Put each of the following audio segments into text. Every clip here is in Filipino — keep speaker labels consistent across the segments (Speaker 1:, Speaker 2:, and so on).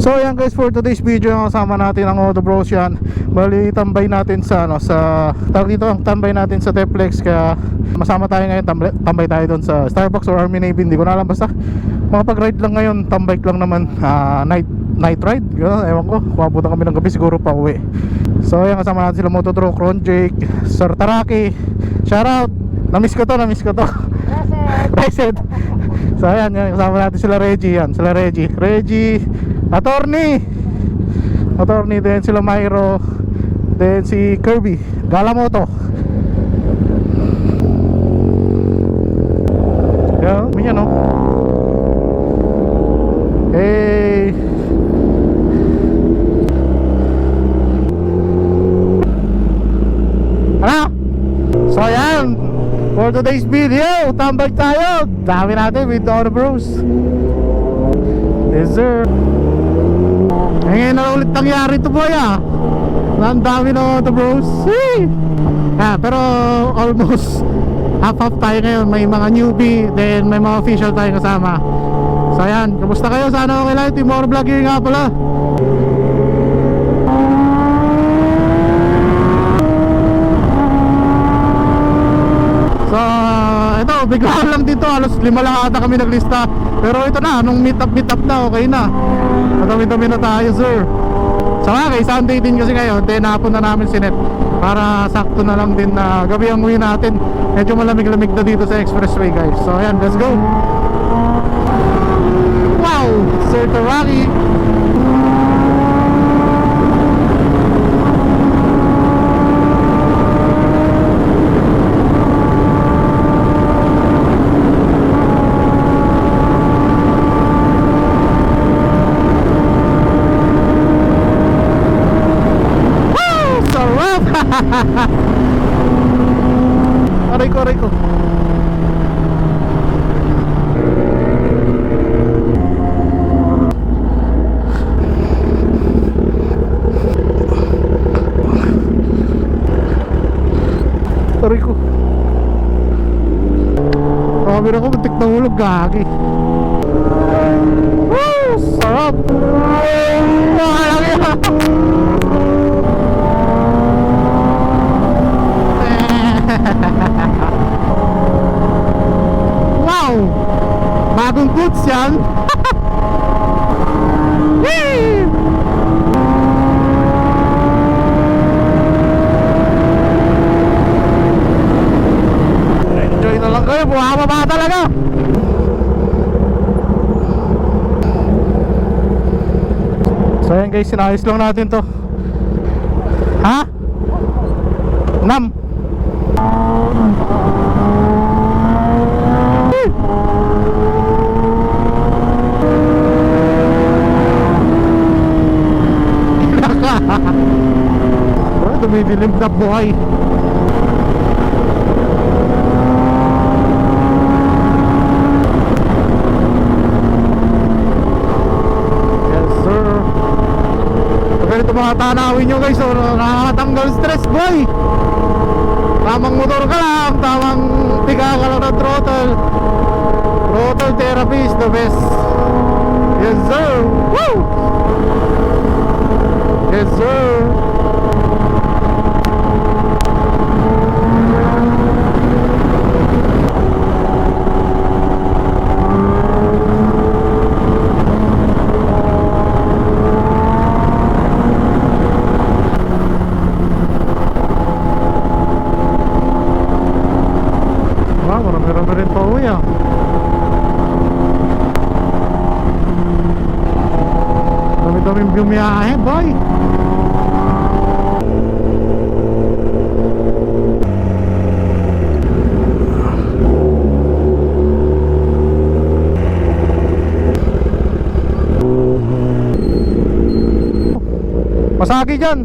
Speaker 1: So ayan guys, for today's video kasama natin ang Auto Bros yan. Bali tambay natin sa tawag dito, ang tambay natin sa Teplex. Kaya masama tayo ngayon, tambay tayo doon sa Starbucks or Army Navy, hindi ko na alam, basta makapag-ride lang ngayon, tambay lang naman. Night ride, ewan ko, kumabutan kami ng gabi, siguro pa uwi. So ayan, kasama natin sila Mototro, Ron Jake, Sir Taraki, shoutout, namiss ko to Reset. So ayan, kasama natin sila Reggie, Reggie, Attorney, then sila Myro, then si Kirby, Galamoto. Yeah, yan no. Hey. Ano? So ayan, for today's video, tambay tayo. Dami natin with Auto Bros. Yes sir. Ngayon na ulit nangyari ito boy ang dami ng Auto Bros. Pero almost half tayo ngayon. May mga newbie, then may mga official tayo kasama. So ayan, kamusta kayo? Sana okay lang. Team Auto Vlog here nga pala. So ito, biglaan lang dito. Alas 5 lang ata kami naglista. Pero ito na, nung meet up na, okay na. Matami-tami na tayo sir. So okay, Sunday din kasi ngayon. Then hapon na namin sinet para sakto na lang din na gabi ang uwi natin. Medyo malamig-lamig na dito sa expressway guys. So ayan, let's go. Wow, Sir Taraki. Aray ko. Camera ko, muntik na hulog, gagi. Woo! Sarap! Nakalaki ha! Wow! Bagong goods yan! Enjoy na lang kayo, bumababa talaga! So ayan guys, sinayos lang natin to. Ha? Nam! Dumidilim na buhay. Yes sir. Ganito mga tanawin nyo guys, so nakakatanggal stress boy. Tamang motor ka lang, tamang tiga ka lang ng throttle. Throttle therapy is the best. Yes sir. Woo! Yes sir. Marami rin pa uwi Dami-daming bumiyahe boy. Pasagi dyan.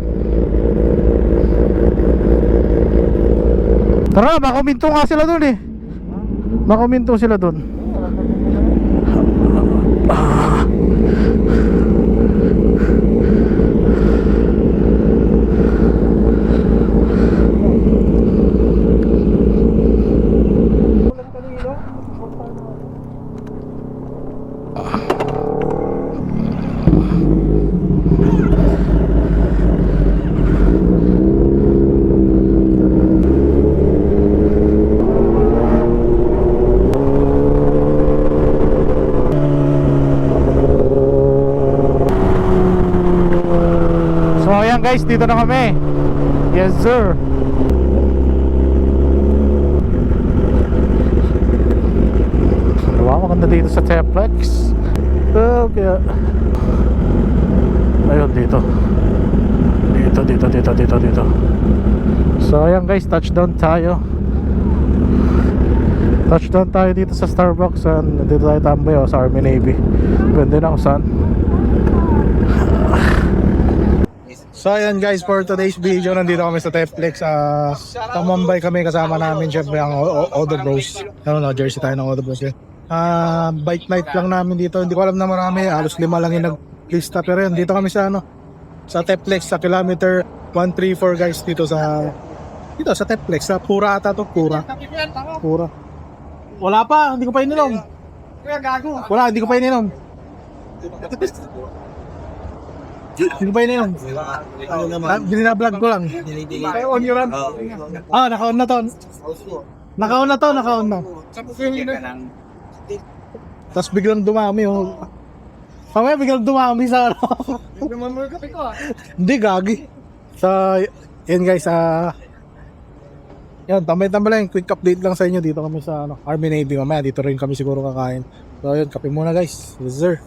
Speaker 1: Tara, makuminto nga sila dun Makuminto sila dun. ayan guys, dito na kami. Yes sir. Wow, maganda dito sa Teplex. Okay. Ayun dito. Dito. So ayan guys, touchdown tayo. Touchdown tayo dito sa Starbucks and dito tayo tambay sa Army Navy. Ganda na kung saan. So ayan guys, for today's video, nandito kami sa Teplex. Tumambay kami, kasama namin syempre ang Odo Bros. Jersey tayo ng Odo Bros. Bike night lang namin dito. Hindi ko alam na marami, halos 5 lang yung naglista. Pero yun, dito kami sa sa Teplex, sa kilometer 134 guys, dito sa Teplex, sa Pura ata to, Pura. Wala pa, hindi ko pa ininom. Wala, hindi ko pa ininom. Binablog ko lang. On yun lang. Naka-on na to. Naka-on na. Tapos biglang dumami Pamaya biglang dumami sa Hindi, gagi. So, yan guys, yan, tambay-tambay lang, quick update lang sa inyo. Dito kami sa Army Navy. Mamaya dito rin kami siguro kakain. So yun, kape muna guys. Yes sir.